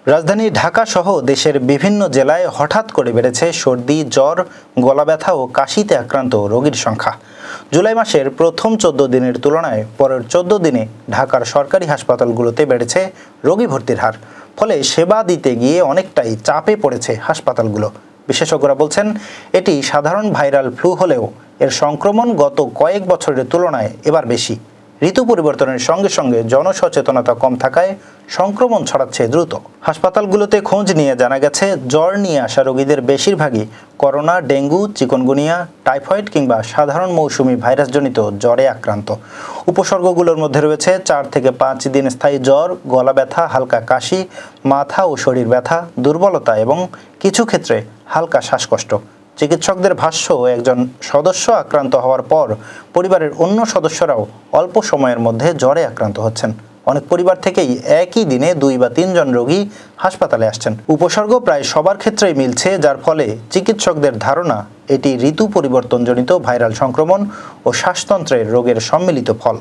রাজধানী ঢাকা সহ দেশের বিভিন্ন জেলায় হঠাৎ করে বেড়েছে সর্দি, জ্বর, গলা ব্যথা ও কাশিতে আক্রান্ত রোগীর সংখ্যা। জুলাই মাসের প্রথম ১৪ দিনের তুলনায় পরের ১৪ দিনে ঢাকার সরকারি হাসপাতালগুলোতে বেড়েছে রোগী ভর্তির হার। ফলে সেবা দিতে গিয়ে অনেকটাই চাপে পড়েছে হাসপাতালগুলো। বিশেষজ্ঞরা বলছেন, এটি সাধারণ ভাইরাল ফ্লু হলেও এর সংক্রমণ গত কয়েক বছরের তুলনায় এবার বেশি। ঋতু পরিবর্তনের সঙ্গে সঙ্গে জনসচেতনতা কম থাকায় সংক্রমণ ছড়াচ্ছে দ্রুত। হাসপাতালগুলোতে খোঁজ নিয়ে জানা গেছে, জ্বর নিয়ে আসা রোগীদের বেশিরভাগই করোনা, ডেঙ্গু, চিকুনগুনিয়া, টাইফয়েড কিংবা সাধারণ মৌসুমি ভাইরাসজনিত জ্বরে আক্রান্ত। উপসর্গগুলোর মধ্যে রয়েছে ৪ থেকে ৫ দিন স্থায়ী জ্বর, গলা ব্যথা, হালকা কাশি, মাথা ও শরীর ব্যথা, দুর্বলতা এবং কিছু ক্ষেত্রে হালকা শ্বাসকষ্ট। চিকিৎসকদের ভাষ্য, একজন সদস্য আক্রান্ত হওয়ার পর পরিবারের অন্য সদস্যরাও অল্প সময়ের মধ্যে জ্বরে আক্রান্ত হচ্ছেন। অনেক পরিবার থেকেই একই দিনে ২ বা ৩ জন রোগী হাসপাতালে আসছেন। উপসর্গ প্রায় সবার ক্ষেত্রেই মিলছে, যার ফলে চিকিৎসকদের ধারণা এটি ঋতু পরিবর্তনজনিত ভাইরাল সংক্রমণ ও শ্বাসতন্ত্রের রোগের সম্মিলিত ফল।